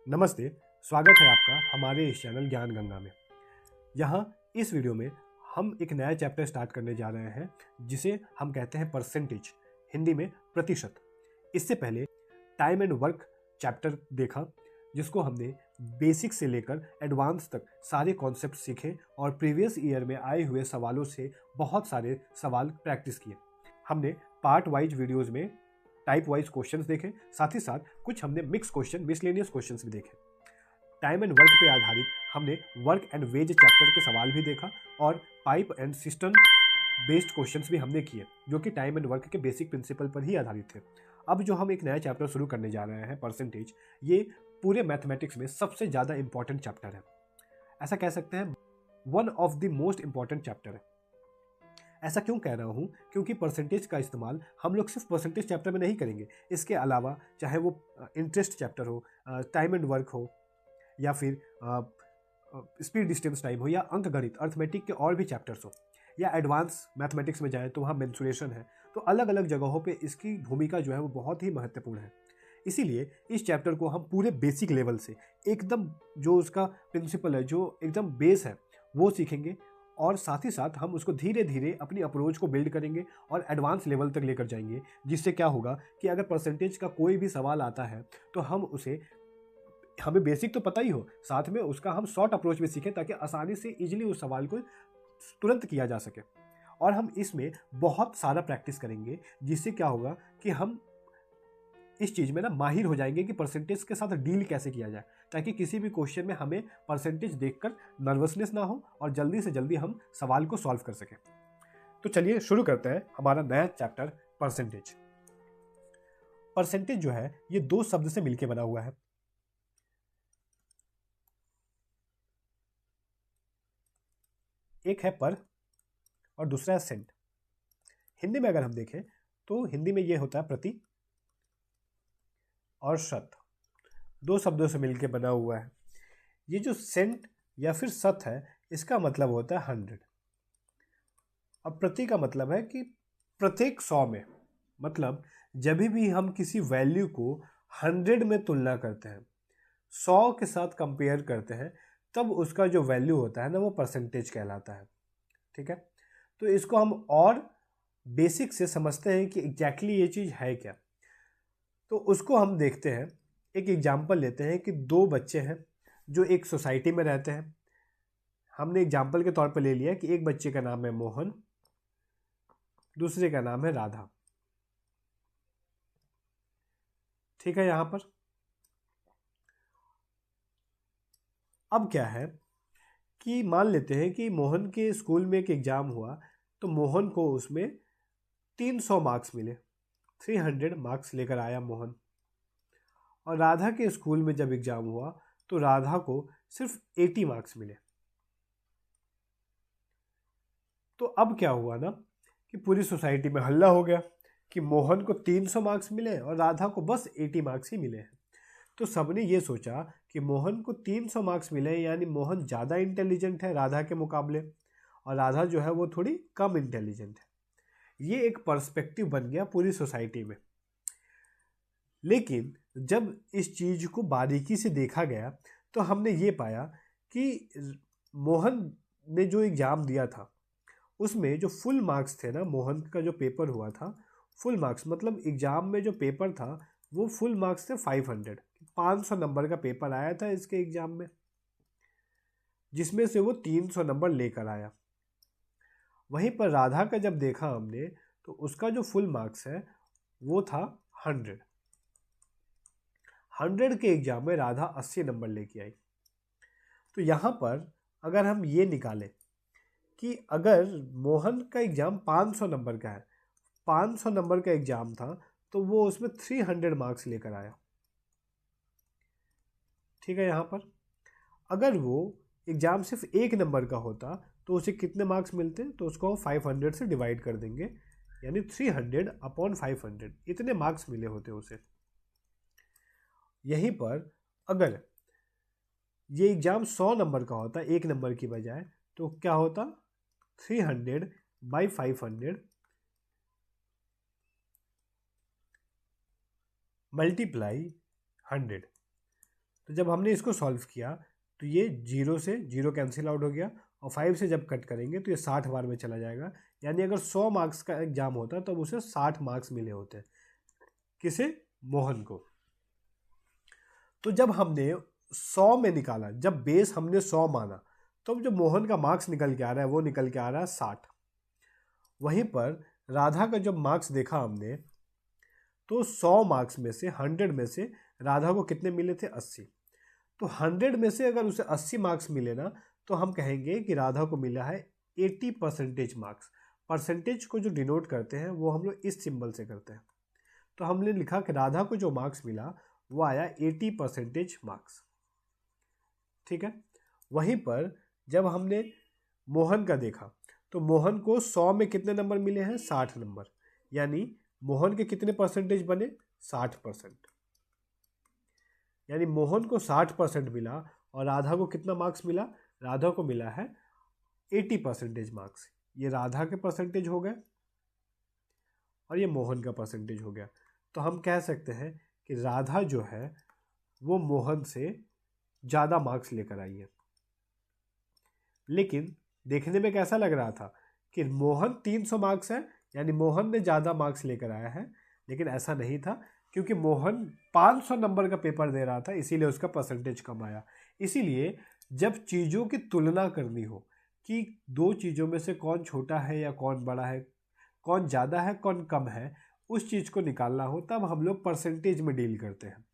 नमस्ते, स्वागत है आपका हमारे इस चैनल ज्ञान गंगा में। यहाँ इस वीडियो में हम एक नया चैप्टर स्टार्ट करने जा रहे हैं जिसे हम कहते हैं परसेंटेज, हिंदी में प्रतिशत। इससे पहले टाइम एंड वर्क चैप्टर देखा जिसको हमने बेसिक से लेकर एडवांस तक सारे कॉन्सेप्ट सीखे और प्रीवियस ईयर में आए हुए सवालों से बहुत सारे सवाल प्रैक्टिस किए। हमने पार्ट वाइज वीडियोज़ में टाइप वाइज क्वेश्चंस देखे, साथ ही साथ कुछ हमने मिक्स क्वेश्चन, मिसलेनियस क्वेश्चंस भी देखे। टाइम एंड वर्क पे आधारित हमने वर्क एंड वेज चैप्टर के सवाल भी देखा और pipe and system based questions भी हमने किए जो कि टाइम एंड वर्क के बेसिक प्रिंसिपल पर ही आधारित थे। अब जो हम एक नया चैप्टर शुरू करने जा रहे हैं परसेंटेज, ये पूरे मैथमेटिक्स में सबसे ज़्यादा इंपॉर्टेंट चैप्टर है। ऐसा कह सकते हैं one of the most important chapter है। ऐसा क्यों कह रहा हूँ? क्योंकि परसेंटेज का इस्तेमाल हम लोग सिर्फ परसेंटेज चैप्टर में नहीं करेंगे। इसके अलावा चाहे वो इंटरेस्ट चैप्टर हो, टाइम एंड वर्क हो, या फिर स्पीड डिस्टेंस टाइम हो, या अंक गणित अर्थमेटिक के और भी चैप्टर्स हो, या एडवांस मैथमेटिक्स में जाए तो वहाँ मेंसुरेशन है। तो अलग अलग जगहों पे इसकी भूमिका जो है वो बहुत ही महत्वपूर्ण है। इसीलिए इस चैप्टर को हम पूरे बेसिक लेवल से एकदम जो उसका प्रिंसिपल है, जो एकदम बेस है, वो सीखेंगे और साथ ही साथ हम उसको धीरे धीरे अपनी अप्रोच को बिल्ड करेंगे और एडवांस लेवल तक लेकर जाएंगे। जिससे क्या होगा कि अगर परसेंटेज का कोई भी सवाल आता है तो हमें बेसिक तो पता ही हो, साथ में उसका हम शॉर्ट अप्रोच भी सीखें ताकि आसानी से इजीली उस सवाल को तुरंत किया जा सके। और हम इसमें बहुत सारा प्रैक्टिस करेंगे जिससे क्या होगा कि हम इस चीज़ में ना माहिर हो जाएंगे कि परसेंटेज के साथ डील कैसे किया जाए, ताकि किसी भी क्वेश्चन में हमें परसेंटेज देखकर नर्वसनेस ना हो और जल्दी से जल्दी हम सवाल को सॉल्व कर सकें। तो चलिए शुरू करते हैं हमारा नया चैप्टर परसेंटेज। परसेंटेज जो है ये दो शब्द से मिलकर बना हुआ है। एक है पर और दूसरा है सेंट। हिंदी में अगर हम देखें तो हिंदी में ये होता है प्रति और शत, दो शब्दों से मिलकर बना हुआ है। ये जो सेंट या फिर शत है इसका मतलब होता है 100। अब प्रति का मतलब है कि प्रत्येक 100 में, मतलब जब भी हम किसी वैल्यू को 100 में तुलना करते हैं, 100 के साथ कंपेयर करते हैं, तब उसका जो वैल्यू होता है ना वो परसेंटेज कहलाता है। ठीक है, तो इसको हम और बेसिक से समझते हैं कि एग्जैक्टली ये चीज़ है क्या। तो उसको हम देखते हैं, एक एग्जाम्पल लेते हैं कि दो बच्चे हैं जो एक सोसाइटी में रहते हैं। हमने एग्जाम्पल के तौर पर ले लिया कि एक बच्चे का नाम है मोहन, दूसरे का नाम है राधा। ठीक है, यहाँ पर अब क्या है कि मान लेते हैं कि मोहन के स्कूल में एक एग्ज़ाम हुआ तो मोहन को उसमें 300 मार्क्स मिले, 300 मार्क्स लेकर आया मोहन। और राधा के स्कूल में जब एग्ज़ाम हुआ तो राधा को सिर्फ 80 मार्क्स मिले। तो अब क्या हुआ ना कि पूरी सोसाइटी में हल्ला हो गया कि मोहन को 300 मार्क्स मिले और राधा को बस 80 मार्क्स ही मिले हैं। तो सबने ये सोचा कि मोहन को 300 मार्क्स मिले यानी मोहन ज़्यादा इंटेलिजेंट है राधा के मुकाबले, और राधा जो है वो थोड़ी कम इंटेलिजेंट है। ये एक पर्सपेक्टिव बन गया पूरी सोसाइटी में। लेकिन जब इस चीज़ को बारीकी से देखा गया तो हमने ये पाया कि मोहन ने जो एग्ज़ाम दिया था उसमें जो फुल मार्क्स थे ना, मोहन का जो पेपर हुआ था फुल मार्क्स, मतलब एग्ज़ाम में जो पेपर था वो फुल मार्क्स थे 500 नंबर का पेपर आया था इसके एग्ज़ाम में, जिसमें से वो 300 नंबर लेकर आया। वहीं पर राधा का जब देखा हमने तो उसका जो फुल मार्क्स है वो था 100 के एग्ज़ाम में राधा 80 नंबर लेके आई। तो यहाँ पर अगर हम ये निकालें कि अगर मोहन का एग्ज़ाम 500 नंबर का है, 500 नंबर का एग्ज़ाम था तो वो उसमें 300 मार्क्स लेकर आया। ठीक है, यहाँ पर अगर वो एग्ज़ाम सिर्फ 1 नंबर का होता तो उसे कितने मार्क्स मिलते, तो उसको हम 500 से डिवाइड कर देंगे, यानी 300 अपॉन 500 इतने मार्क्स मिले होते उसे। यहीं पर अगर ये एग्ज़ाम 100 नंबर का होता 1 नंबर की बजाय, तो क्या होता 300 बाई 500 मल्टीप्लाई 100, तो जब हमने इसको सॉल्व किया तो ये 0 से 0 कैंसिल आउट हो गया, और 5 से जब कट करेंगे तो ये 60 बार में चला जाएगा। यानी अगर 100 मार्क्स का एग्जाम होता तो उसे 60 मार्क्स मिले होते। किसे? मोहन को। तो जब हमने 100 में निकाला, जब बेस हमने 100 माना, तो जो मोहन का मार्क्स निकल के आ रहा है वो निकल के आ रहा है 60। वहीं पर राधा का जब मार्क्स देखा हमने तो 100 मार्क्स में से 100 में से राधा को कितने मिले थे? 80। तो 100 में से अगर उसे 80 मार्क्स मिले ना तो हम कहेंगे कि राधा को मिला है 80% मार्क्स। परसेंटेज को जो डिनोट करते हैं वो हम लोग इस सिंबल से करते हैं। तो हमने लिखा कि राधा को जो मार्क्स मिला वो आया 80% मार्क्स। ठीक है। वहीं पर जब हमने मोहन का देखा तो मोहन को 100 में कितने नंबर मिले हैं? 60 नंबर। यानी मोहन के कितने परसेंटेज बने? 60%। यानी मोहन को 60% मिला और राधा को कितना मार्क्स मिला? राधा को मिला है 80% मार्क्स। ये राधा के परसेंटेज हो गए और ये मोहन का परसेंटेज हो गया। तो हम कह सकते हैं कि राधा जो है वो मोहन से ज़्यादा मार्क्स लेकर आई है। लेकिन देखने में कैसा लग रहा था कि मोहन 300 मार्क्स है, यानी मोहन ने ज़्यादा मार्क्स लेकर आया है। लेकिन ऐसा नहीं था, क्योंकि मोहन 500 नंबर का पेपर दे रहा था, इसीलिए उसका परसेंटेज कम आया। इसीलिए जब चीज़ों की तुलना करनी हो कि दो चीज़ों में से कौन छोटा है या कौन बड़ा है, कौन ज़्यादा है कौन कम है, उस चीज़ को निकालना हो तब हम लोग परसेंटेज में डील करते हैं।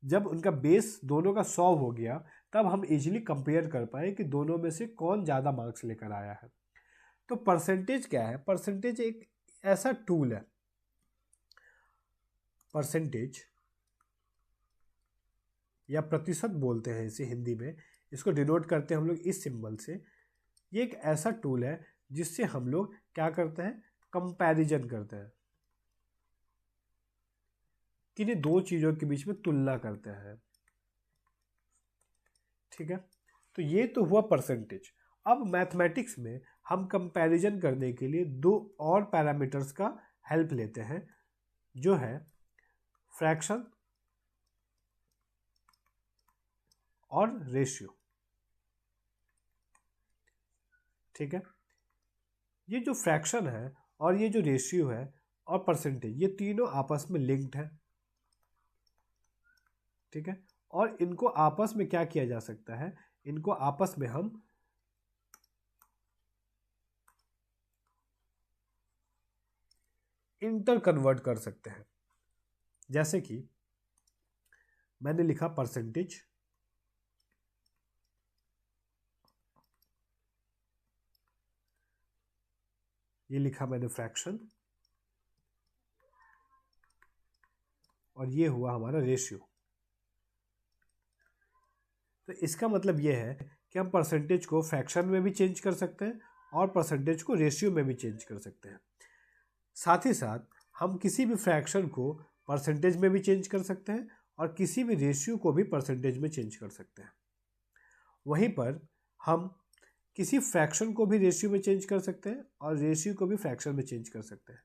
जब उनका बेस दोनों का 100 हो गया तब हम इजीली कंपेयर कर पाए कि दोनों में से कौन ज़्यादा मार्क्स लेकर आया है। तो परसेंटेज क्या है? परसेंटेज एक ऐसा टूल है। परसेंटेज या प्रतिशत बोलते हैं इसे हिंदी में, इसको डिनोट करते हैं हम लोग इस सिंबल से। ये एक ऐसा टूल है जिससे हम लोग क्या करते हैं? कंपैरिजन करते हैं, किन्हीं दो चीज़ों के बीच में तुलना करते हैं। ठीक है। तो ये तो हुआ परसेंटेज। अब मैथमेटिक्स में हम कंपैरिजन करने के लिए दो और पैरामीटर्स का हेल्प लेते हैं, जो है फ्रैक्शन और रेशियो। ठीक है। ये जो फ्रैक्शन है और ये जो रेशियो है और परसेंटेज, ये तीनों आपस में लिंक्ड है। ठीक है। और इनको आपस में क्या किया जा सकता है? इनको आपस में हम इंटर कन्वर्ट कर सकते हैं। जैसे कि मैंने लिखा परसेंटेज, ये लिखा मैंने फ्रैक्शन, और ये हुआ हमारा रेशियो। तो इसका मतलब ये है कि हम परसेंटेज को फ्रैक्शन में भी चेंज कर सकते हैं और परसेंटेज को रेशियो में भी चेंज कर सकते हैं। साथ ही साथ हम किसी भी फ्रैक्शन को परसेंटेज में भी चेंज कर सकते हैं और किसी भी रेशियो को भी परसेंटेज में चेंज कर सकते हैं। वहीं पर हम किसी फ्रैक्शन को भी रेशियो में चेंज कर सकते हैं और रेशियो को भी फ्रैक्शन में चेंज कर सकते हैं।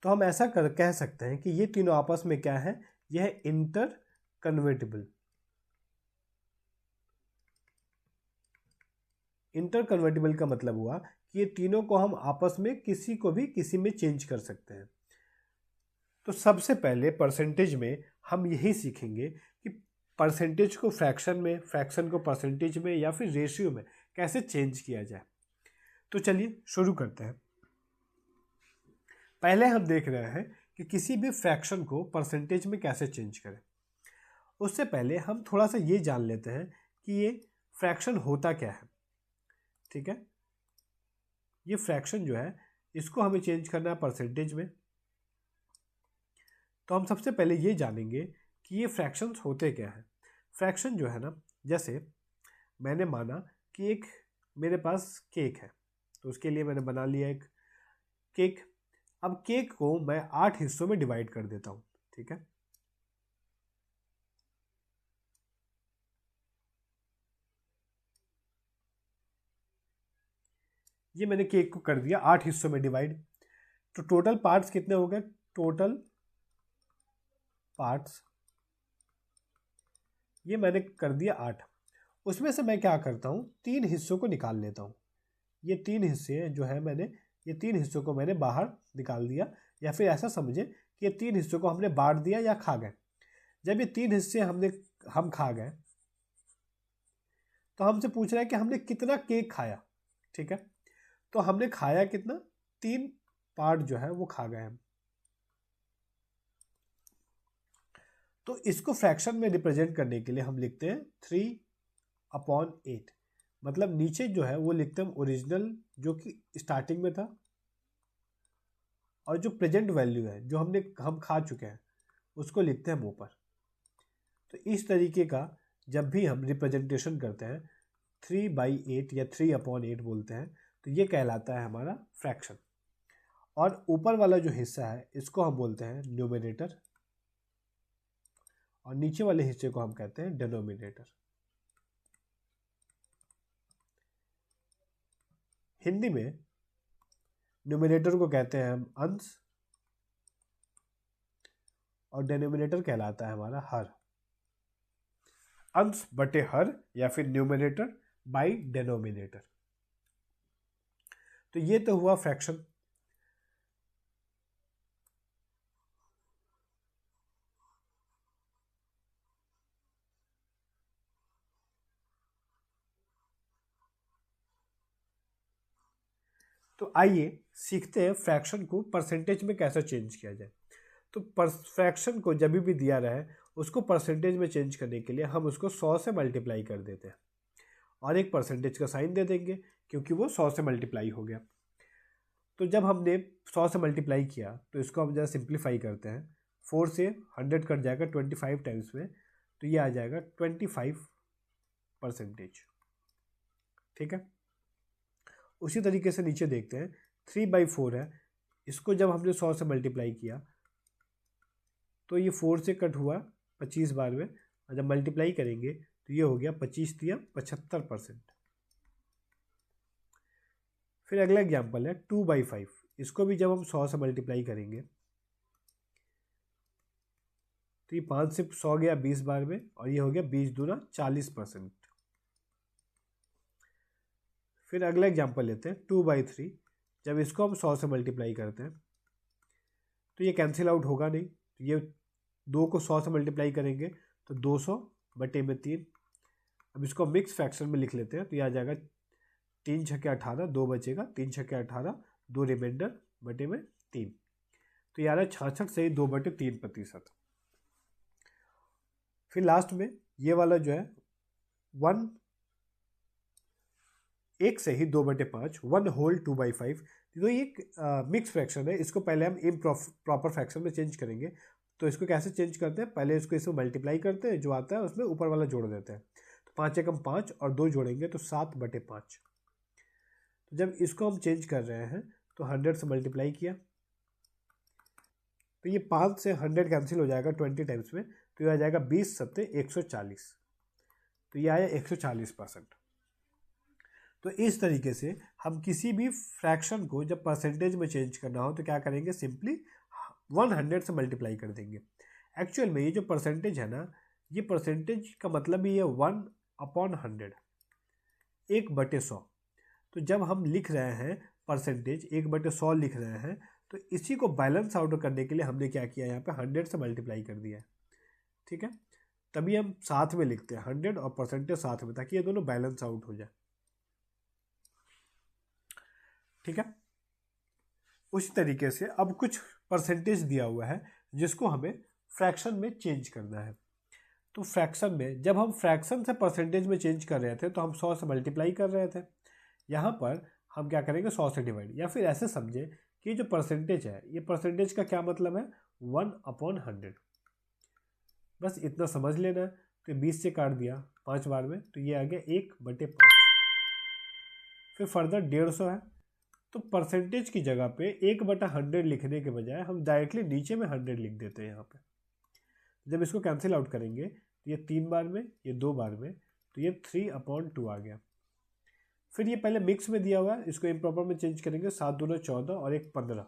तो हम ऐसा कह सकते हैं कि ये तीनों आपस में क्या है? यह है इंटर कन्वर्टिबल। इंटर कन्वर्टिबल का मतलब हुआ कि ये तीनों को हम आपस में किसी को भी किसी में चेंज कर सकते हैं। तो सबसे पहले परसेंटेज में हम यही सीखेंगे कि परसेंटेज को फ्रैक्शन में, फ्रैक्शन को परसेंटेज में, या फिर रेशियो में कैसे चेंज किया जाए। तो चलिए शुरू करते हैं। पहले हम देख रहे हैं कि किसी भी फ्रैक्शन को परसेंटेज में कैसे चेंज करें। उससे पहले हम थोड़ा सा ये जान लेते हैं कि ये फ्रैक्शन होता क्या है। ठीक है। ये फ्रैक्शन जो है इसको हमें चेंज करना है परसेंटेज में। तो हम सबसे पहले ये जानेंगे कि ये फ्रैक्शंस होते क्या हैं। फ्रैक्शन जो है ना, जैसे मैंने माना कि एक मेरे पास केक है, तो उसके लिए मैंने बना लिया एक केक। अब केक को मैं 8 हिस्सों में डिवाइड कर देता हूँ। ठीक है। ये मैंने केक को कर दिया 8 हिस्सों में डिवाइड। तो टोटल पार्ट्स कितने हो गए? टोटल पार्ट्स ये मैंने कर दिया 8। उसमें से मैं क्या करता हूँ, 3 हिस्सों को निकाल लेता हूँ। ये 3 हिस्से जो है मैंने, ये 3 हिस्सों को मैंने बाहर निकाल दिया, या फिर ऐसा समझे कि ये 3 हिस्सों को हमने बांट दिया या खा गए। जब ये 3 हिस्से हम खा गए तो हमसे पूछ रहा है कि हमने कितना केक खाया। ठीक है, तो हमने खाया कितना, 3 पार्ट जो है वो खा गए हम। तो इसको फ्रैक्शन में रिप्रेजेंट करने के लिए हम लिखते हैं 3/8। मतलब नीचे जो है वो लिखते हैं ओरिजिनल जो कि स्टार्टिंग में था, और जो प्रेजेंट वैल्यू है जो हम खा चुके हैं उसको लिखते हैं हम ऊपर। तो इस तरीके का जब भी हम रिप्रेजेंटेशन करते हैं 3/8 या 3/8 बोलते हैं, तो ये कहलाता है हमारा फ्रैक्शन। और ऊपर वाला जो हिस्सा है इसको हम बोलते हैं न्यूमरेटर, और नीचे वाले हिस्से को हम कहते हैं डिनोमिनेटर। हिंदी में न्यूमरेटर को कहते हैं हम अंश, और डिनोमिनेटर कहलाता है हमारा हर। अंश बटे हर, या फिर न्यूमरेटर बाय डिनोमिनेटर। तो ये तो हुआ फ्रैक्शन। तो आइए सीखते हैं फ्रैक्शन को परसेंटेज में कैसे चेंज किया जाए। तो फ्रैक्शन को जब भी दिया रहे उसको परसेंटेज में चेंज करने के लिए हम उसको 100 से मल्टीप्लाई कर देते हैं, और एक परसेंटेज का साइन दे देंगे क्योंकि वो 100 से मल्टीप्लाई हो गया। तो जब हमने 100 से मल्टीप्लाई किया तो इसको हम जरा सिंप्लीफाई करते हैं। 4 से 100 कट जाएगा 25 टाइम्स में, तो ये आ जाएगा 25%। ठीक है, उसी तरीके से नीचे देखते हैं 3/4 है, इसको जब हमने 100 से मल्टीप्लाई किया तो ये 4 से कट हुआ 25 बार में, और जब मल्टीप्लाई करेंगे तो ये हो गया 25 दिया 75%। फिर अगला एग्जाम्पल है 2/5, इसको भी जब हम 100 से मल्टीप्लाई करेंगे तो ये 5 से 100 गया 20 बार में, और ये हो गया 20 दूना 40%। फिर अगला एग्जाम्पल लेते हैं 2/3, जब इसको हम 100 से मल्टीप्लाई करते हैं तो ये कैंसिल आउट होगा नहीं, तो ये 2 को 100 से मल्टीप्लाई करेंगे तो 200 बटे में 3। अब इसको मिक्स फ्रैक्शन में लिख लेते हैं, तो ये आ जाएगा 3 छक्के 18, 2 बचेगा, 3 छक्के 18, 2 रिमाइंडर बटे में 3, तो ये आ रहा है 66 से 2/3%। फिर लास्ट में ये वाला जो है 1 से ही 2/5, 1 होल 2/5। तो ये एक मिक्स फ्रैक्शन है, इसको पहले हम इम्प्रॉपर फ्रैक्शन में चेंज करेंगे। तो इसको कैसे चेंज करते हैं, पहले इसको इसमें मल्टीप्लाई करते हैं, जो आता है उसमें ऊपर वाला जोड़ देते हैं। तो 5 एकम 5 और 2 जोड़ेंगे तो 7/5। तो जब इसको हम चेंज कर रहे हैं तो 100 से मल्टीप्लाई किया तो ये 5 से 100 कैंसिल हो जाएगा 20 टाइम्स में, तो ये आ जाएगा 20 सत्ते 140, तो ये आया 140%। तो इस तरीके से हम किसी भी फ्रैक्शन को जब परसेंटेज में चेंज करना हो तो क्या करेंगे, सिंपली 100 से मल्टीप्लाई कर देंगे। एक्चुअल में ये जो परसेंटेज है ना, ये परसेंटेज का मतलब ही है 1/100, 1/100। तो जब हम लिख रहे हैं परसेंटेज 1/100 लिख रहे हैं, तो इसी को बैलेंस आउट करने के लिए हमने क्या किया, यहाँ पे 100 से मल्टीप्लाई कर दिया है। ठीक है, तभी हम साथ में लिखते हैं 100 और परसेंटेज साथ में, ताकि ये दोनों बैलेंस आउट हो जाए। ठीक है, उसी तरीके से अब कुछ परसेंटेज दिया हुआ है जिसको हमें फ्रैक्शन में चेंज करना है। तो फ्रैक्शन में जब हम फ्रैक्शन से परसेंटेज में चेंज कर रहे थे तो हम 100 से मल्टीप्लाई कर रहे थे, यहाँ पर हम क्या करेंगे 100 से डिवाइड, या फिर ऐसे समझे कि जो परसेंटेज है, ये परसेंटेज का क्या मतलब है, 1/100। बस इतना समझ लेना है। तो 20 से काट दिया 5 बार में, तो ये आ गया 1/5। फिर फर्दर 150 है, तो परसेंटेज की जगह पे 1/100 लिखने के बजाय हम डायरेक्टली नीचे में 100 लिख देते हैं यहाँ पे। जब इसको कैंसिल आउट करेंगे तो ये 3 बार में, ये 2 बार में, तो ये 3/2 आ गया। फिर ये पहले मिक्स में दिया हुआ है, इसको इम्प्रॉपर में चेंज करेंगे, 7 दूना 14 और 1 15,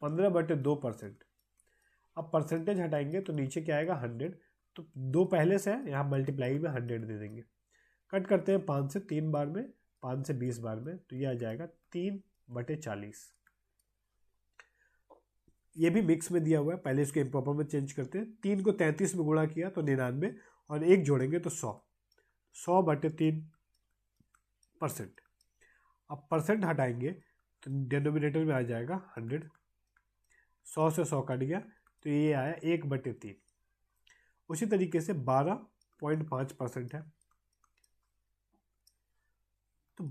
15/2%। अब परसेंटेज हटाएंगे तो नीचे क्या आएगा 100, तो 2 पहले से है, यहाँ मल्टीप्लाई में 100 दे देंगे। कट करते हैं 5 से 3 बार में, 5 से 20 बार में, तो ये आ जाएगा 3/40। ये भी मिक्स में दिया हुआ है, पहले इसको इम्प्रॉपर में चेंज करते हैं। 3 को 33 में गुणा किया तो 99, और 1 जोड़ेंगे तो 100, 100/3%। अब परसेंट हटाएंगे तो डिनोमिनेटर में आ जाएगा 100, 100 से 100 कट गया तो ये आया 1/3। उसी तरीके से 12.5% है, तो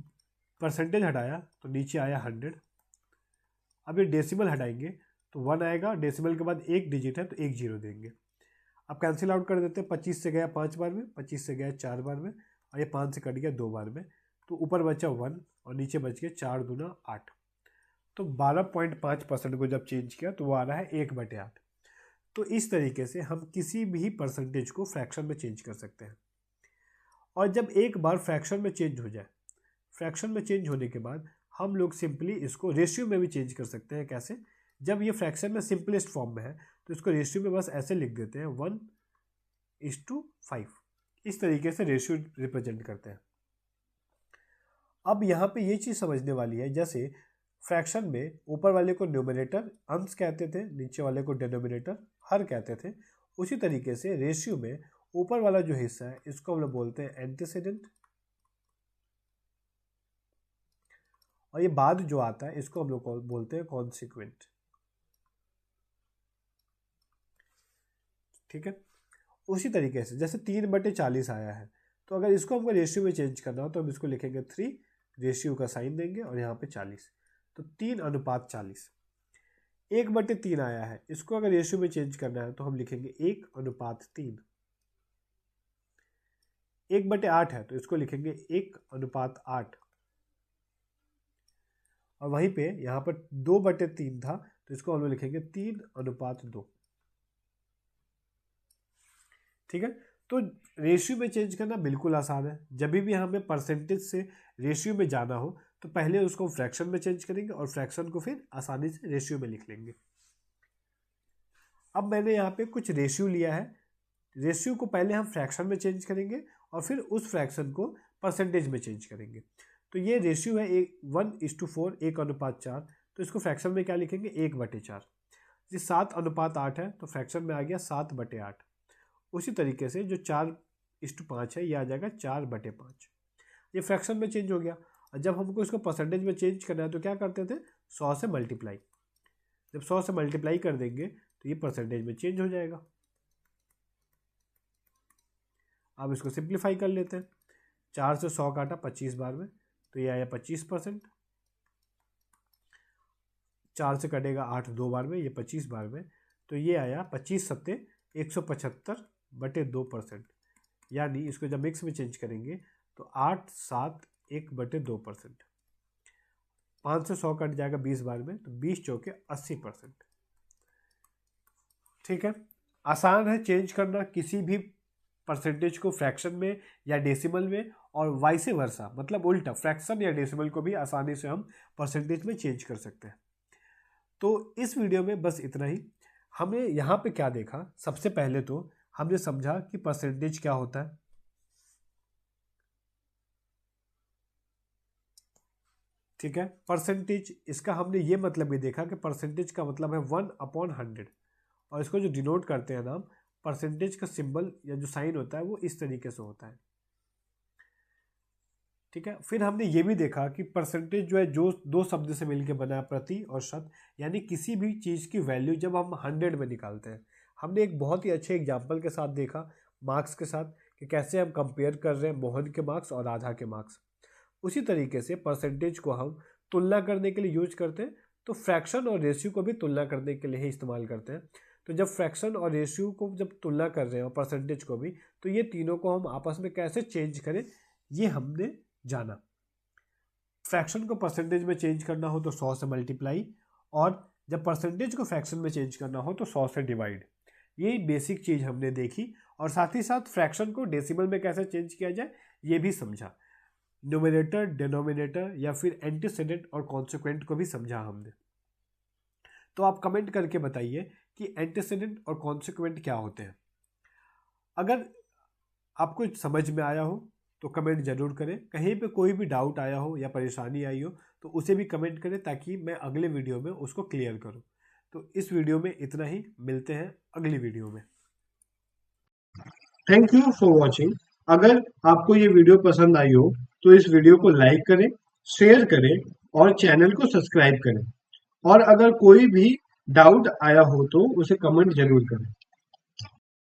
परसेंटेज हटाया तो नीचे आया 100। अब ये डेसिमल हटाएंगे तो 1 आएगा, डेसिमल के बाद 1 डिजिट है तो 1 0 देंगे। अब कैंसिल आउट कर देते हैं, 25 से गया 5 बार में, 25 से गया 4 बार में, और ये 5 से कट गया 2 बार में, तो ऊपर बचा 1 और नीचे बच गया 4 दूना 8। तो 12.5% को जब चेंज किया तो वो आ रहा है 1/8। तो इस तरीके से हम किसी भी परसेंटेज को फ्रैक्शन में चेंज कर सकते हैं। और जब एक बार फ्रैक्शन में चेंज हो जाए, फ्रैक्शन में चेंज होने के बाद हम लोग सिंपली इसको रेशियो में भी चेंज कर सकते हैं। कैसे? जब ये फ्रैक्शन में सिंपलेस्ट फॉर्म में है तो इसको रेशियो में बस ऐसे लिख देते हैं 1:5। इस तरीके से रेशियो रिप्रेजेंट करते हैं। अब यहाँ पे ये चीज़ समझने वाली है, जैसे फ्रैक्शन में ऊपर वाले को न्यूमरेटर अंश कहते थे, नीचे वाले को डिनोमिनेटर हर कहते थे, उसी तरीके से रेशियो में ऊपर वाला जो हिस्सा है इसको हम लोग बोलते हैं एंटीसीडेंट, और ये बाद जो आता है इसको हम लोग बोलते हैं कॉन्सिक्वेंट। ठीक है। उसी तरीके से जैसे 3/40 आया है, तो अगर इसको हमको रेशियो में चेंज करना हो तो हम इसको लिखेंगे 3, रेशियो का साइन देंगे और यहाँ पे 40, तो 3:40। 1/3 आया है, इसको अगर रेशियो में चेंज करना है तो हम लिखेंगे 1:3। 1/8 है तो इसको लिखेंगे 1:8। और वहीं पे यहाँ पर 2/3 था तो इसको हम लोग लिखेंगे 3:2। ठीक है। तो रेशियो में चेंज करना बिल्कुल आसान है। जब भी हमें परसेंटेज से रेशियो में जाना हो तो पहले उसको फ्रैक्शन में चेंज करेंगे और फ्रैक्शन को फिर आसानी से रेशियो में लिख लेंगे। अब मैंने यहाँ पे कुछ रेशियो लिया है। रेशियो को पहले हम फ्रैक्शन में चेंज करेंगे और फिर उस फ्रैक्शन को परसेंटेज में चेंज करेंगे। तो ये रेशियो है 1:4, 1:4। तो इसको फ्रैक्शन में क्या लिखेंगे? 1/4। ये 7:8 है तो फ्रैक्शन में आ गया 7/8। उसी तरीके से जो 4:5 है ये आ जाएगा 4/5। ये फ्रैक्शन में चेंज हो गया। और जब हमको इसको परसेंटेज में चेंज करना है तो क्या करते थे? 100 से मल्टीप्लाई। जब 100 से मल्टीप्लाई कर देंगे तो ये परसेंटेज में चेंज हो जाएगा। अब इसको सिंप्लीफाई कर लेते हैं। 4 से 100 काटा 25 बार में तो ये आया 25%। 4 से कटेगा 8 2 बार में, ये 25 बार में, तो ये आया 25×7 175/2%। यानी इसको जब मिक्स में चेंज करेंगे तो 8 7 1/2%। 5 से 100 कट जाएगा 20 बार में, तो 20 चौके 80%। ठीक है। आसान है चेंज करना किसी भी परसेंटेज को फ्रैक्शन में या डेसिमल में, और वाइसे वर्सा, मतलब उल्टा फ्रैक्शन या डेसिमल को भी आसानी से हम परसेंटेज में चेंज कर सकते हैं। तो इस वीडियो में बस इतना ही। हमने यहाँ पे क्या देखा? सबसे पहले तो हमने समझा कि परसेंटेज क्या होता है। ठीक है। परसेंटेज, इसका हमने ये मतलब भी देखा कि परसेंटेज का मतलब है 1/100, और इसको जो डिनोट करते हैं नाम, परसेंटेज का सिंबल या जो साइन होता है वो इस तरीके से होता है। ठीक है। फिर हमने ये भी देखा कि परसेंटेज जो है जो 2 शब्द से मिलकर बना है, प्रति और शत, यानी किसी भी चीज़ की वैल्यू जब हम 100 में निकालते हैं। हमने एक बहुत ही अच्छे एग्जाम्पल के साथ देखा, मार्क्स के साथ, कि कैसे हम कंपेयर कर रहे हैं मोहन के मार्क्स और राधा के मार्क्स। उसी तरीके से परसेंटेज को हम तुलना करने के लिए यूज करते हैं, तो फ्रैक्शन और रेशियो को भी तुलना करने के लिए ही इस्तेमाल करते हैं। तो जब फ्रैक्शन और रेशियो को जब तुलना कर रहे हैं और परसेंटेज को भी, तो ये तीनों को हम आपस में कैसे चेंज करें ये हमने जाना। फ्रैक्शन को परसेंटेज में चेंज करना हो तो 100 से मल्टीप्लाई, और जब परसेंटेज को फ्रैक्शन में चेंज करना हो तो 100 से डिवाइड। ये बेसिक चीज़ हमने देखी, और साथ ही साथ फ्रैक्शन को डेसिमल में कैसे चेंज किया जाए ये भी समझा। न्यूमरेटर, डिनोमिनेटर या फिर एंटीसीडेंट और कॉन्सिक्वेंट को भी समझा हमने। तो आप कमेंट करके बताइए कि एंटीसीडेंट और कॉन्सिक्वेंट क्या होते हैं। अगर आपको समझ में आया हो तो कमेंट जरूर करें, कहीं पे कोई भी डाउट आया हो या परेशानी आई हो तो उसे भी कमेंट करें ताकि मैं अगले वीडियो में उसको क्लियर करूं। तो इस वीडियो में इतना ही, मिलते हैं अगली वीडियो में। Thank you for watching. अगर आपको ये वीडियो पसंद आई हो तो इस वीडियो को लाइक करें, शेयर करें और चैनल को सब्सक्राइब करें। और अगर कोई भी डाउट आया हो तो उसे कमेंट जरूर करें।